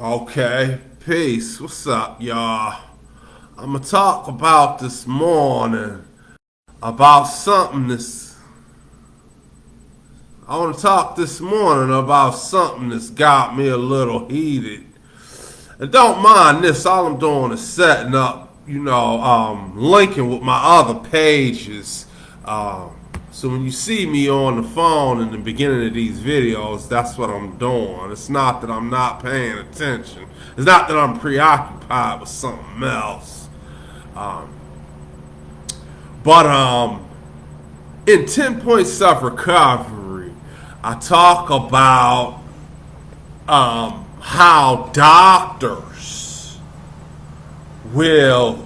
Okay, peace. What's up, y'all? I'm gonna talk about this morning about something that's. I want to talk this morning about something that's got me a little heated. And don't mind this. All I'm doing is setting up, linking with my other pages. Um, so when you see me on the phone in the beginning of these videos, that's what I'm doing. It's not that I'm not paying attention. It's not that I'm preoccupied with something else. Um, but in 10 points of recovery, I talk about how doctors will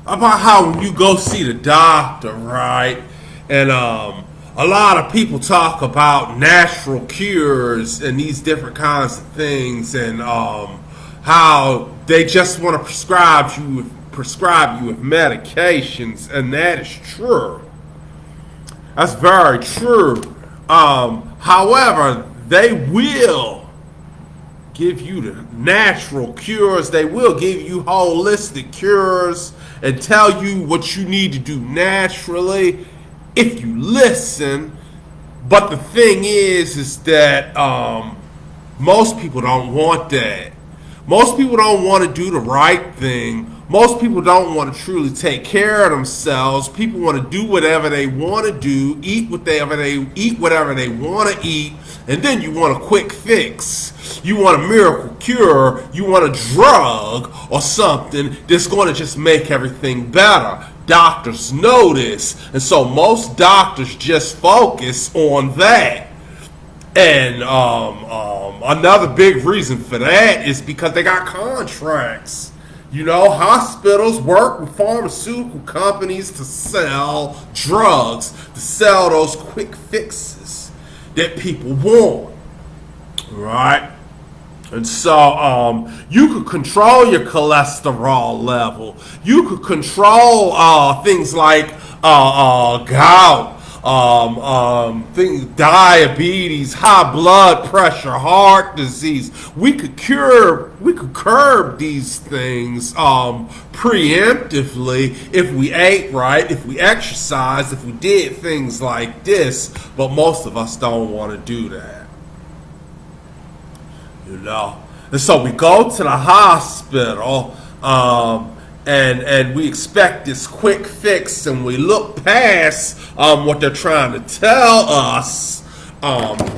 about how when you go see the doctor, right? And a lot of people talk about natural cures and these different kinds of things, and how they just want to prescribe you with medications, and that is true. That's very true. However, they will give you the natural cures. They will give you holistic cures and tell you what you need to do naturally if you listen. But the thing is that most people don't want that. Most people don't want to do the right thing. Most people don't want to truly take care of themselves. People want to do whatever they want to do, eat whatever they want to eat, and then you want a quick fix. You want a miracle cure. You want a drug or something that's going to just make everything better. Doctors know this, and so most doctors just focus on that. And another big reason for that is because they got contracts. Hospitals work with pharmaceutical companies to sell drugs, to sell those quick fixes that people want, right? And so you could control your cholesterol level. You could control things like gout, diabetes, high blood pressure, heart disease. We could curb these things preemptively if we ate right, if we exercised, if we did things like this. But most of us don't want to do that. And so we go to the hospital, and we expect this quick fix, and we look past what they're trying to tell us.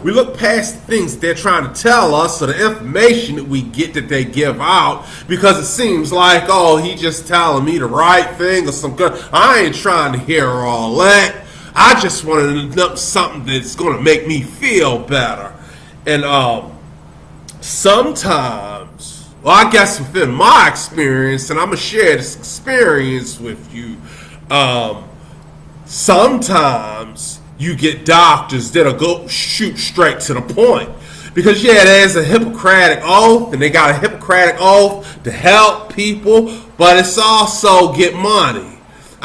We look past the things they're trying to tell us, or the information that we get that they give out, because it seems like, oh, he just telling me the right thing or some good. I ain't trying to hear all that. I just want to know something that's going to make me feel better. And sometimes, well, I guess within my experience, and I'm going to share this experience with you, sometimes you get doctors that'll go shoot straight to the point. Because, yeah, there's a Hippocratic oath, and they got a Hippocratic oath to help people, but it's also get money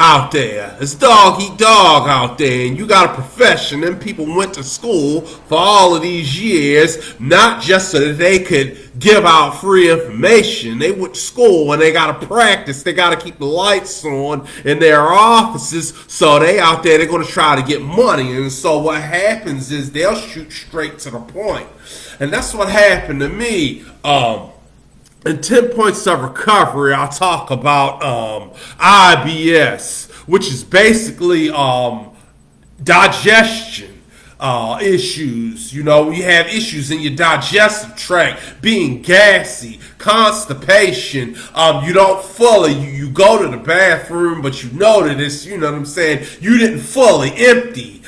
out there. It's dog eat dog out there, and you got a profession. Them people went to school for all of these years, not just so that they could give out free information. They went to school and they got to practice. They got to keep the lights on in their offices, so they out there, they're going to try to get money. And so what happens is they'll shoot straight to the point. And that's what happened to me. In 10 points of recovery, I'll talk about IBS, which is basically digestion issues. You have issues in your digestive tract, being gassy, constipation. You don't fully, you go to the bathroom, but you know that it's, you know what I'm saying, you didn't fully empty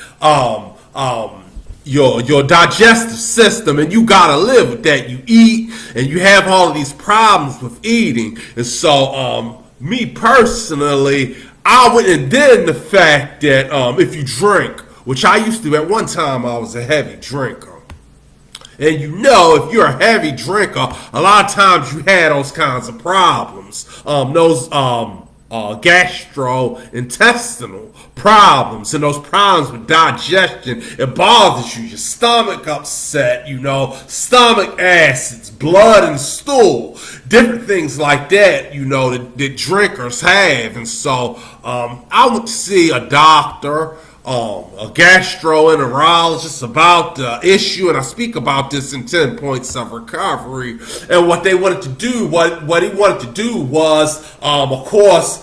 your digestive system, and you gotta live with that. You eat, and you have all of these problems with eating. And so me personally, I would, and then the fact that if you drink, which I used to, at one time I was a heavy drinker, and if you're a heavy drinker, a lot of times you had those kinds of problems, those gastrointestinal problems, and those problems with digestion, it bothers you, your stomach upset, stomach acids, blood and stool, different things like that, that drinkers have. And so I would see a doctor, a gastroenterologist about the issue, and I speak about this in 10 Points of Recovery. And what they wanted to do, what he wanted to do was, of course,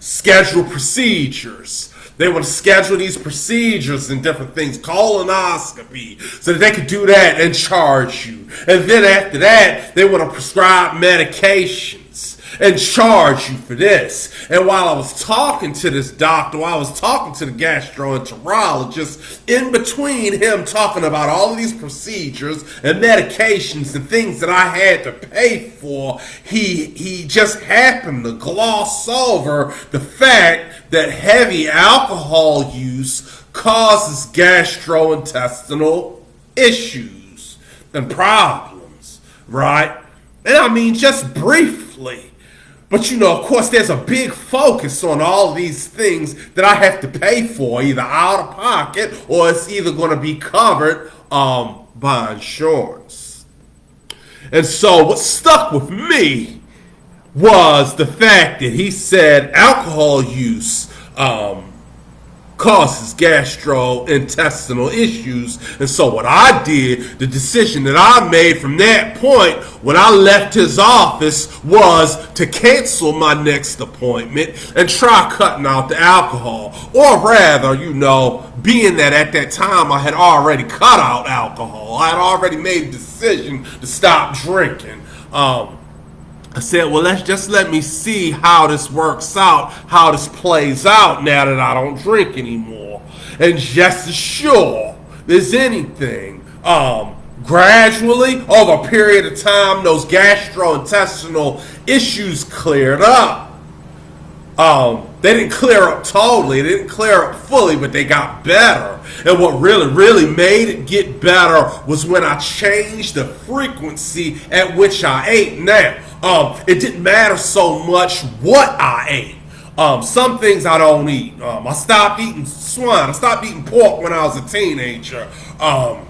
schedule procedures. They want to schedule these procedures and different things, colonoscopy, so that they could do that and charge you. And then after that, they want to prescribe medications and charge you for this. And while I was talking to this doctor, while I was talking to the gastroenterologist, in between him talking about all of these procedures and medications and things that I had to pay for, he just happened to gloss over the fact that heavy alcohol use causes gastrointestinal issues and problems, right? And I mean, just briefly. But of course, there's a big focus on all these things that I have to pay for, either out of pocket or it's either going to be covered by insurance. And so what stuck with me was the fact that he said alcohol use causes gastrointestinal issues. And so what I did, the decision that I made from that point when I left his office, was to cancel my next appointment and try cutting out the alcohol. Or rather, being that at that time I had already cut out alcohol, I had already made a decision to stop drinking. I said, well, let me see how this works out, how this plays out now that I don't drink anymore. And just as sure as anything, gradually, over a period of time, those gastrointestinal issues cleared up. They didn't clear up totally, they didn't clear up fully, but they got better. And what really made it get better was when I changed the frequency at which I ate. Now, it didn't matter so much what I ate. Some things I don't eat. I stopped eating swine. I stopped eating pork when I was a teenager. I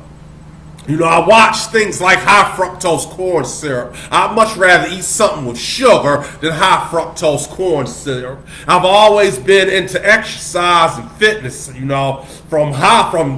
watch things like high fructose corn syrup. I'd much rather eat something with sugar than high fructose corn syrup. I've always been into exercise and fitness, from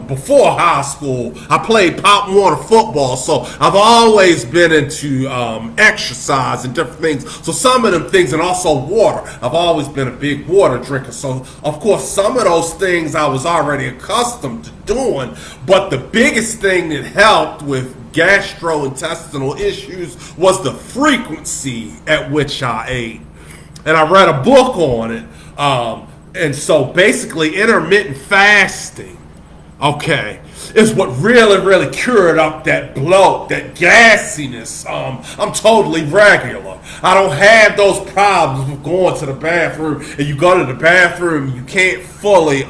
before high school. I played Pop Warner football, so I've always been into exercise and different things. So some of them things, and also water. I've always been a big water drinker. So, of course, some of those things I was already accustomed to doing. But the biggest thing that helped with gastrointestinal issues was the frequency at which I ate. And I read a book on it. And so basically intermittent fasting, is what really cured up that bloat, that gassiness. I'm totally regular. I don't have those problems with going to the bathroom, and you go to the bathroom, you can't fully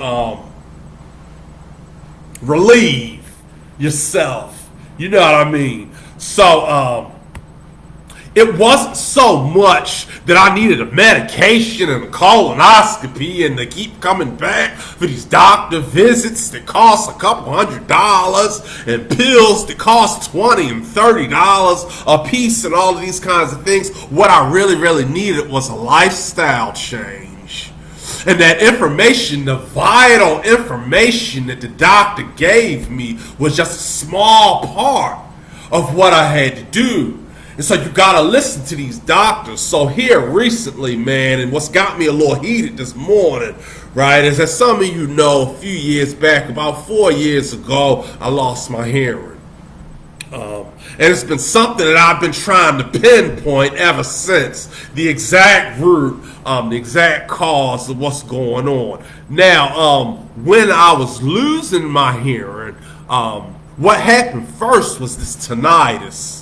relieve yourself. You know what I mean? So, it wasn't so much that I needed a medication and a colonoscopy and to keep coming back for these doctor visits that cost a couple $100 and pills that cost $20 and $30 a piece and all of these kinds of things. What I really needed was a lifestyle change. And that information, the vital information that the doctor gave me, was just a small part of what I had to do. And so you gotta listen to these doctors. So here recently, man, and what's got me a little heated this morning, right, is that some of you know a few years back, about 4 years ago, I lost my hearing. And it's been something that I've been trying to pinpoint ever since, the exact root, the exact cause of what's going on. Now, when I was losing my hearing, what happened first was this tinnitus.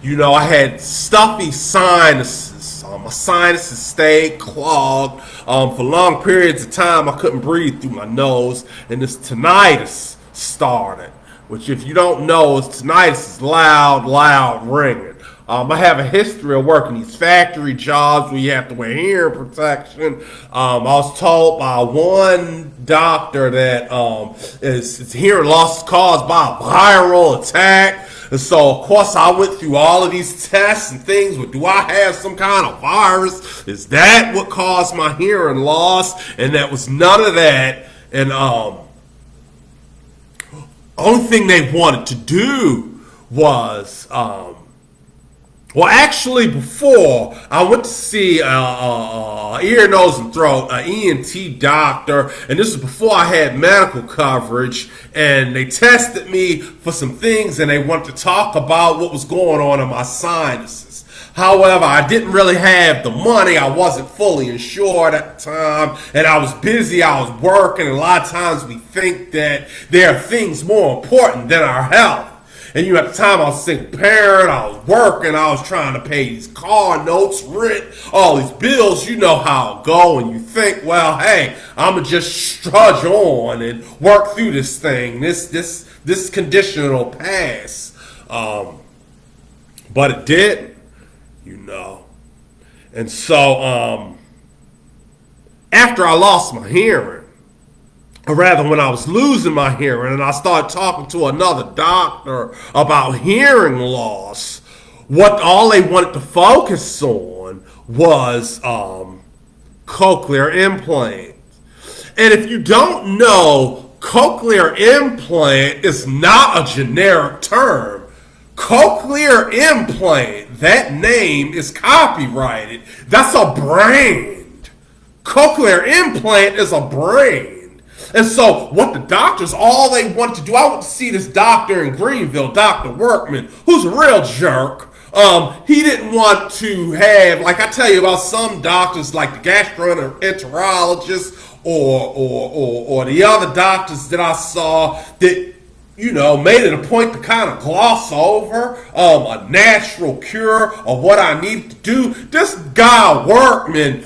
I had stuffy sinuses. My sinuses stayed clogged. For long periods of time, I couldn't breathe through my nose, and this tinnitus started. Which, if you don't know, tinnitus is loud ringing. I have a history of working these factory jobs where you have to wear hearing protection. I was told by one doctor that his hearing loss is caused by a viral attack. And so, of course, I went through all of these tests and things. Well, do I have some kind of virus? Is that what caused my hearing loss? And that was none of that. And only thing they wanted to do was, well, actually, before I went to see ear, nose, and throat, an ENT doctor, and this was before I had medical coverage, and they tested me for some things, and they wanted to talk about what was going on in my sinuses. However, I didn't really have the money. I wasn't fully insured at the time, and I was busy. I was working, and a lot of times we think that there are things more important than our health. And at the time, I was a single parent, I was working, I was trying to pay these car notes, rent, all these bills. You know how it go, and you think, well, hey, I'm going to just trudge on and work through this thing. This condition will pass. But it didn't, And so, after I lost my hearing, or rather when I was losing my hearing and I started talking to another doctor about hearing loss, what all they wanted to focus on was cochlear implants. And if you don't know, cochlear implant is not a generic term. Cochlear implant, that name is copyrighted. That's a brand. Cochlear implant is a brand. And so what the doctors, all they wanted to do, I went to see this doctor in Greenville, Dr. Workman, who's a real jerk. He didn't want to have, like I tell you about some doctors like the gastroenterologist or the other doctors that I saw that, made it a point to kind of gloss over a natural cure or what I needed to do. This guy Workman,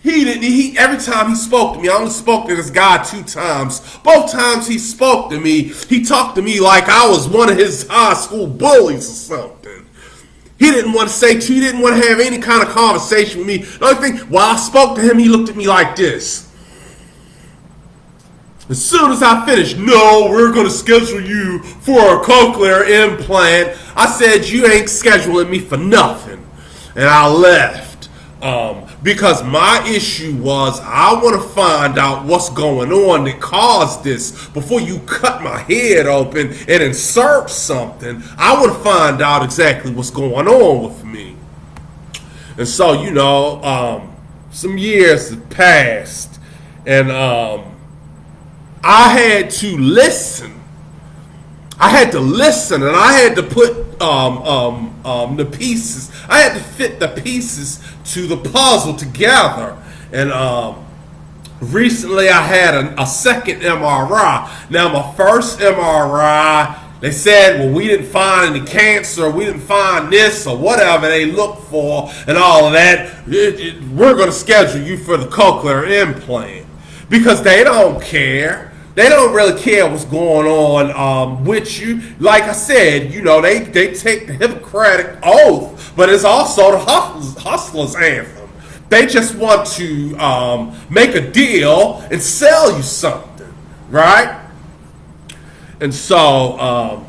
every time he spoke to me, I only spoke to this guy 2 times. Both times he spoke to me, he talked to me like I was one of his high school bullies or something. He didn't want to have any kind of conversation with me. The only thing, while I spoke to him, he looked at me like this. As soon as I finished, no, we're going to schedule you for a cochlear implant. I said, you ain't scheduling me for nothing. And I left. Because my issue was I want to find out what's going on that caused this before you cut my head open and insert something. I want to find out exactly what's going on with me. And so, some years have passed, and I had to listen. I had to listen, and I had to put the pieces. I had to fit the pieces to the puzzle together. And recently, I had a second MRI. Now, my first MRI, they said, well, we didn't find any cancer, we didn't find this or whatever they looked for, and all of that. We're going to schedule you for the cochlear implant because they don't care. They don't really care what's going on with you. Like I said, they take the Hippocratic Oath, but it's also the hustler's anthem. They just want to make a deal and sell you something, right? And so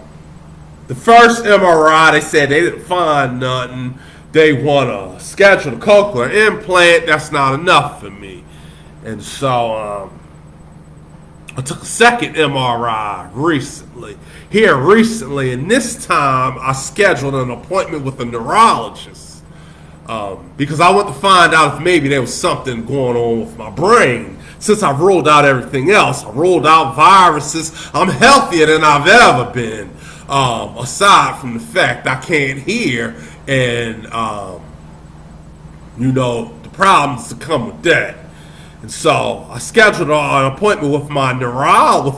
the first MRI, they said they didn't find nothing. They want to schedule a cochlear implant. That's not enough for me. And so I took a second MRI recently, and this time I scheduled an appointment with a neurologist because I want to find out if maybe there was something going on with my brain. Since I've ruled out everything else, I ruled out viruses, I'm healthier than I've ever been, aside from the fact I can't hear and, the problems that come with that. And so I scheduled an appointment with a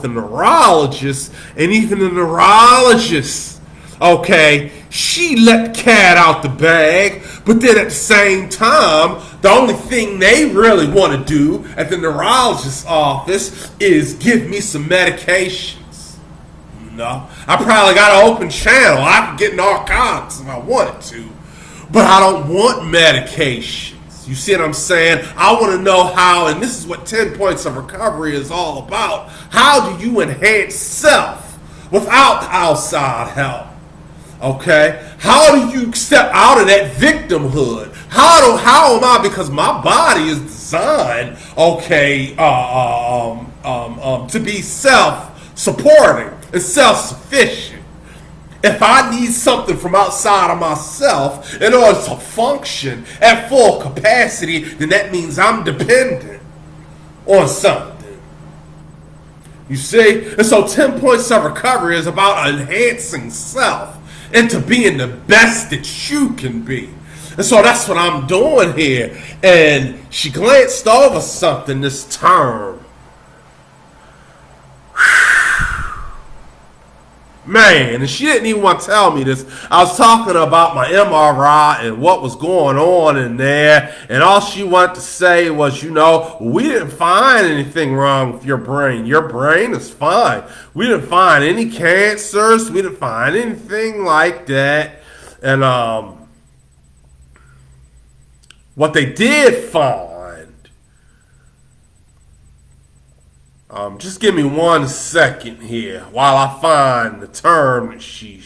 neurologist, and even the neurologist, she let the cat out the bag, but then at the same time, the only thing they really want to do at the neurologist's office is give me some medications. I probably got an open channel. I could get narcotics if I wanted to. but I don't want medications. You see what I'm saying? I want to know how, and this is what 10 Points of Recovery is all about. How do you enhance self without outside help? Okay? How do you step out of that victimhood? How am I? Because my body is designed, okay, to be self-supporting and self-sufficient. If I need something from outside of myself in order to function at full capacity, then that means I'm dependent on something. You see? And so 10 Points of Recovery is about enhancing self into being the best that you can be. And so that's what I'm doing here. And she glanced over something this term. Man, and she didn't even want to tell me this. I was talking about my MRI and what was going on in there, and all she wanted to say was, we didn't find anything wrong with your brain. Your brain is fine. We didn't find any cancers. We didn't find anything like that. And what they did find, just give me 1 second here while I find the term that she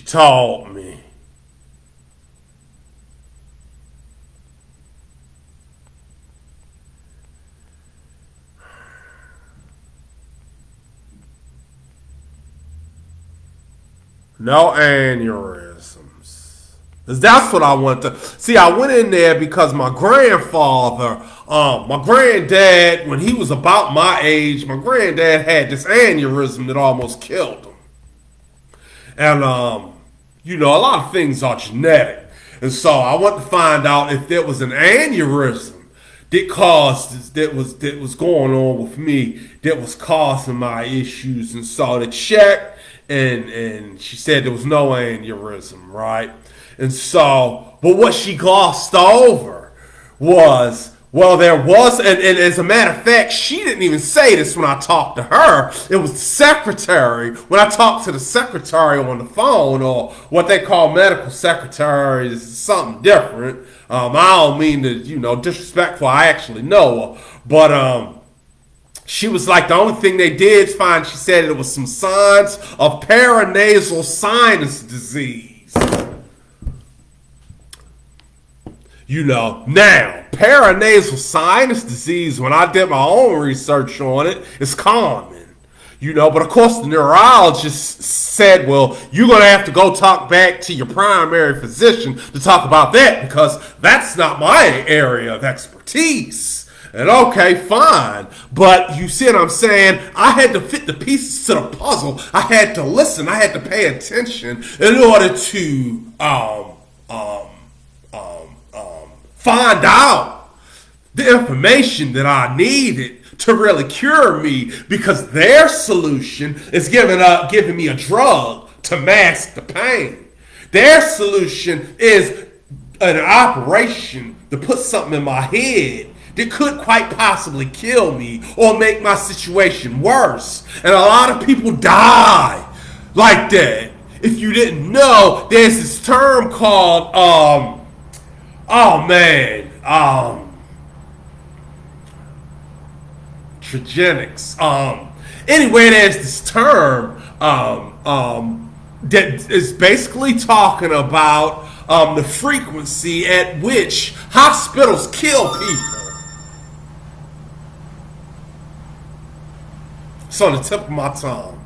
taught me. No aneurysms. That's what I want to see. I went in there because my grandfather, my granddad, when he was about my age, my granddad had this aneurysm that almost killed him. And a lot of things are genetic, and so I want to find out if there was an aneurysm that was going on with me that was causing my issues. And so they checked, and she said there was no aneurysm, right? And so, but what she glossed over was, well, there was, and as a matter of fact, she didn't even say this when I talked to her. It was the secretary. When I talked to the secretary on the phone, or what they call medical secretaries, is something different. I don't mean to, disrespectful. I actually know her. But she was like, the only thing they did find, she said, it was some signs of paranasal sinus disease. Now, paranasal sinus disease, when I did my own research on it, is common. But of course the neurologist said, well, you're going to have to go talk back to your primary physician to talk about that, because that's not my area of expertise. And okay, fine. But you see what I'm saying? I had to fit the pieces to the puzzle. I had to listen. I had to pay attention in order to find out the information that I needed to really cure me, because their solution is giving me a drug to mask the pain. Their solution is an operation to put something in my head that could quite possibly kill me or make my situation worse. And a lot of people die like that. If you didn't know, there's this term called trigenics. Anyway, there's this term that is basically talking about the frequency at which hospitals kill people. It's on the tip of my tongue.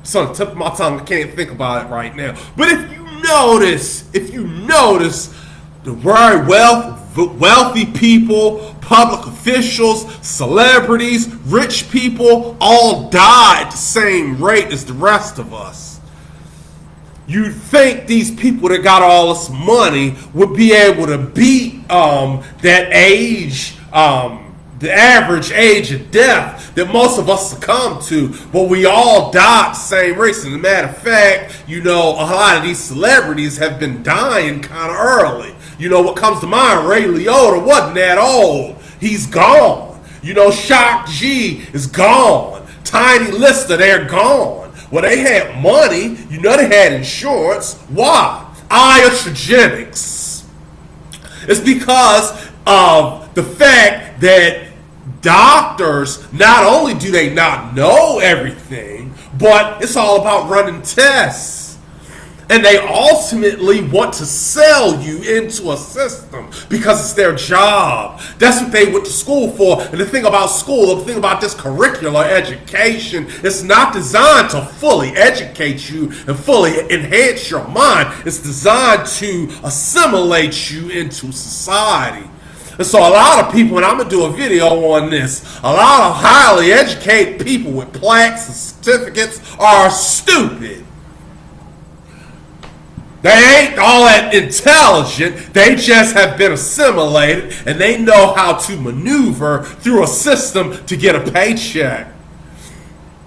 It's on the tip of my tongue. I can't think about it right now. But if you notice the very wealthy people, public officials, celebrities, rich people all die at the same rate as the rest of us. You'd think these people that got all this money would be able to beat that age, the average age of death that most of us succumb to, but we all die at the same rate. As a matter of fact, a lot of these celebrities have been dying kind of early. What comes to mind, Ray Liotta wasn't that old. He's gone. Shock G is gone. Tiny Lister, they're gone. Well, they had money. You know they had insurance. Why? Iatrogenics. It's because of the fact that doctors, not only do they not know everything, but it's all about running tests. And they ultimately want to sell you into a system because it's their job. That's what they went to school for. And the thing about school, the thing about this curricular education, it's not designed to fully educate you and fully enhance your mind. It's designed to assimilate you into society. And so a lot of people, and I'm going to do a video on this, a lot of highly educated people with plaques and certificates are stupid. They ain't all that intelligent. They just have been assimilated and they know how to maneuver through a system to get a paycheck.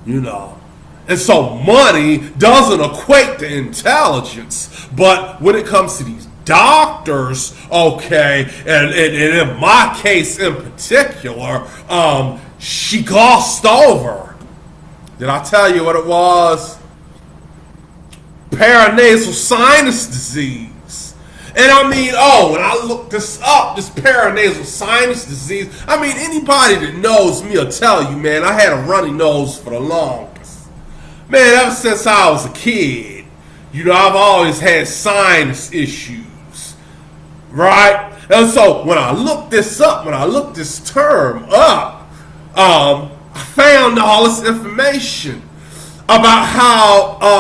You know. And so money doesn't equate to intelligence. But when it comes to these doctors, okay, and in my case in particular, she glossed over. Did I tell you what it was? Paranasal sinus disease. And I mean, when I looked this up, this paranasal sinus disease, I mean, anybody that knows me will tell you, man, I had a runny nose for the longest. Man, ever since I was a kid, you know, I've always had sinus issues, right? And so when I looked this up, when I looked this term up, I found all this information about how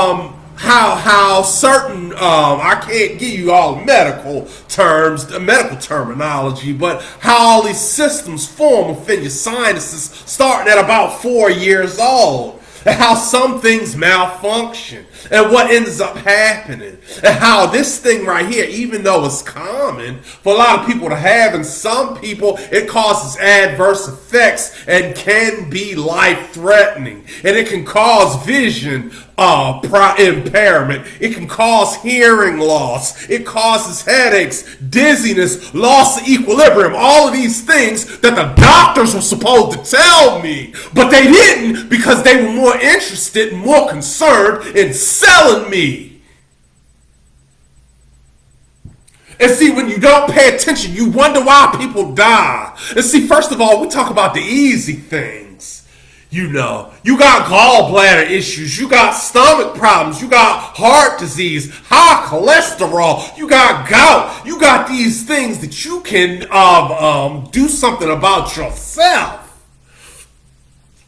certain I can't give you all the medical terms, the medical terminology, but how all these systems form within your sinuses starting at about 4 years old, and how some things malfunction and what ends up happening, and how this thing right here, even though it's common for a lot of people to have, and some people it causes adverse effects and can be life-threatening, and it can cause vision impairment, it can cause hearing loss, it causes headaches, dizziness, loss of equilibrium, all of these things that the doctors were supposed to tell me, but they didn't because they were more interested and more concerned in selling me. And see, when you don't pay attention, you wonder why people die. And see, first of all, we talk about the easy things. You know, you got gallbladder issues, you got stomach problems, you got heart disease, high cholesterol, you got gout, you got these things that you can do something about yourself,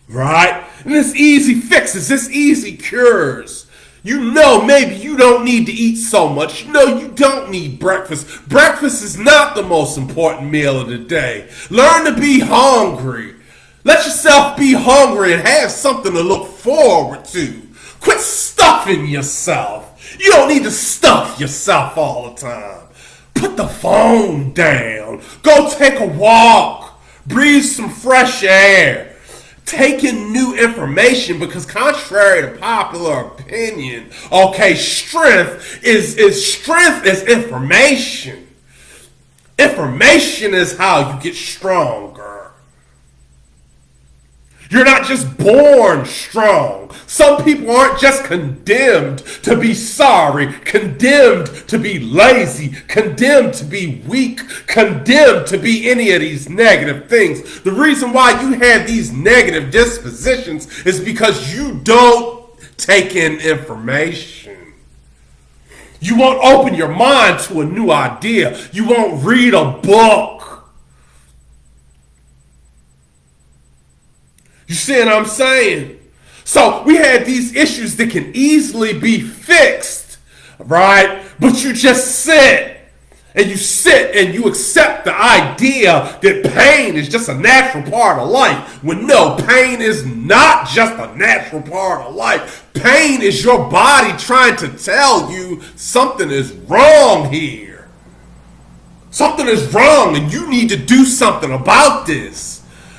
right? And it's easy fixes, it's easy cures. You know, maybe you don't need to eat so much. You know, you don't need breakfast. Breakfast is not the most important meal of the day. Learn to be hungry. Let yourself be hungry and have something to look forward to. Quit stuffing yourself. You don't need to stuff yourself all the time. Put the phone down. Go take a walk. Breathe some fresh air. Take in new information, because contrary to popular opinion, okay, strength is information. Information is how you get stronger. You're not just born strong. Some people aren't just condemned to be sorry, condemned to be lazy, condemned to be weak, condemned to be any of these negative things. The reason why you have these negative dispositions is because you don't take in information. You won't open your mind to a new idea. You won't read a book. You see what I'm saying? So we had these issues that can easily be fixed, right? But you just sit and you accept the idea that pain is just a natural part of life. When no, pain is not just a natural part of life. Pain is your body trying to tell you something is wrong here. Something is wrong and you need to do something about this.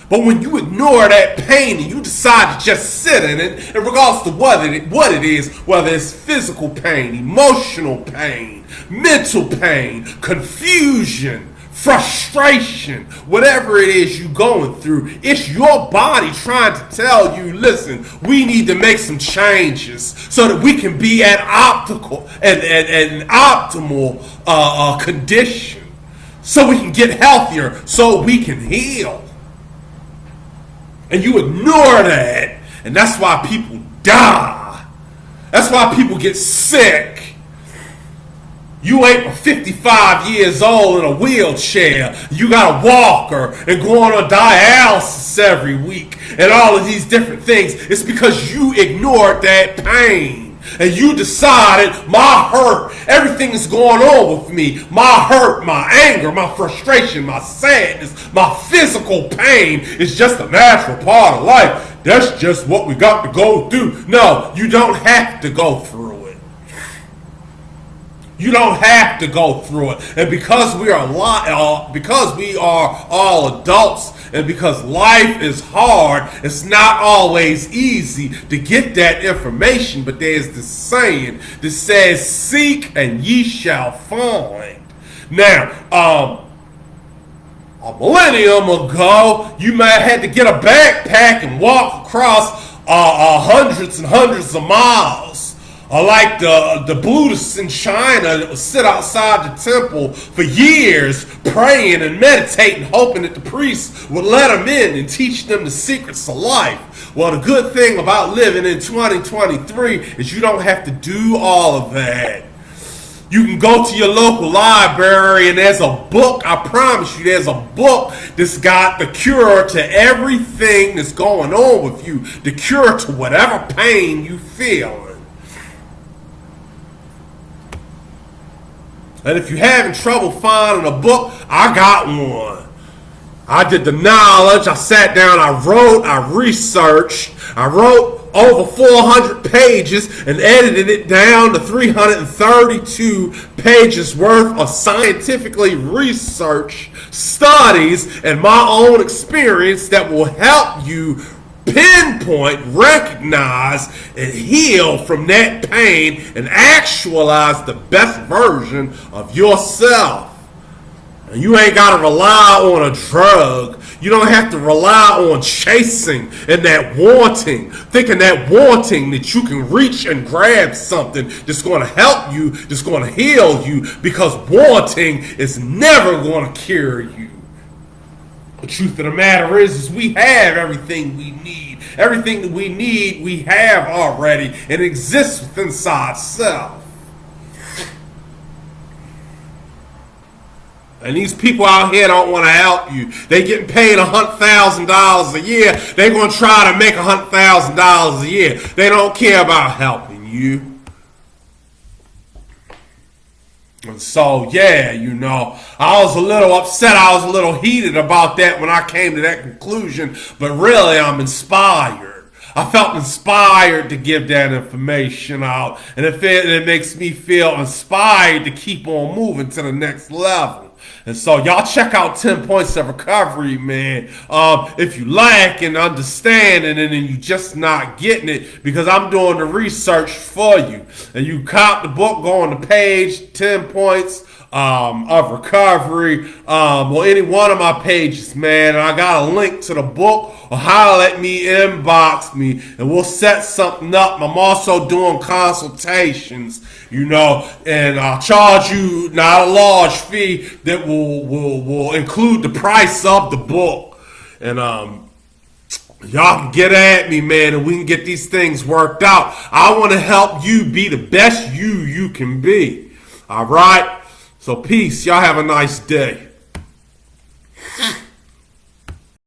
But when you ignore that pain and you decide to just sit in it, and regardless to what it is, whether it's physical pain, emotional pain, mental pain, confusion, frustration, whatever it is you're going through, it's your body trying to tell you, listen, we need to make some changes so that we can be at optimal condition, so we can get healthier, so we can heal. And you ignore that, and that's why people die. That's why people get sick. You ain't 55 years old in a wheelchair. You got a walker and going on dialysis every week and all of these different things. It's because you ignored that pain. And you decided, my hurt, everything is going on with me. My hurt, my anger, my frustration, my sadness, my physical pain is just a natural part of life. That's just what we got to go through. No, you don't have to go through it. You don't have to go through it. And because we are all adults, and because life is hard, it's not always easy to get that information. But there's this saying that says, seek and ye shall find. Now, a millennium ago, you might have had to get a backpack and walk across hundreds and hundreds of miles. Like the Buddhists in China that would sit outside the temple for years praying and meditating, hoping that the priests would let them in and teach them the secrets of life. Well, the good thing about living in 2023 is you don't have to do all of that. You can go to your local library and there's a book, I promise you, there's a book that's got the cure to everything that's going on with you, the cure to whatever pain you feel. And if you're having trouble finding a book, I got one. I did the knowledge, I sat down, I wrote, I researched, I wrote over 400 pages and edited it down to 332 pages worth of scientifically researched studies and my own experience that will help you pinpoint, recognize, and heal from that pain and actualize the best version of yourself. And you ain't got to rely on a drug. You don't have to rely on chasing and that wanting, thinking that wanting that you can reach and grab something that's going to help you, that's going to heal you, because wanting is never going to cure you. The truth of the matter is we have everything we need. Everything that we need, we have already. It exists within inside self. And these people out here don't want to help you. They getting paid $100,000 a year. They're going to try to make $100,000 a year. They don't care about helping you. And so, yeah, I was a little upset. I was a little heated about that when I came to that conclusion. But really, I'm inspired. I felt inspired to give that information out. And it makes me feel inspired to keep on moving to the next level. And so y'all check out 10 Points of Recovery, man. If you lack in understanding and then you just not getting it, because I'm doing the research for you. And you cop the book, go on the page, 10 Points of Recovery, or any one of my pages, man. And I got a link to the book, or holler at me, inbox me, and we'll set something up. I'm also doing consultations, and I'll charge you not a large fee that will include the price of the book. And y'all can get at me, man, and we can get these things worked out. I want to help you be the best you can be. All right? So peace. Y'all have a nice day.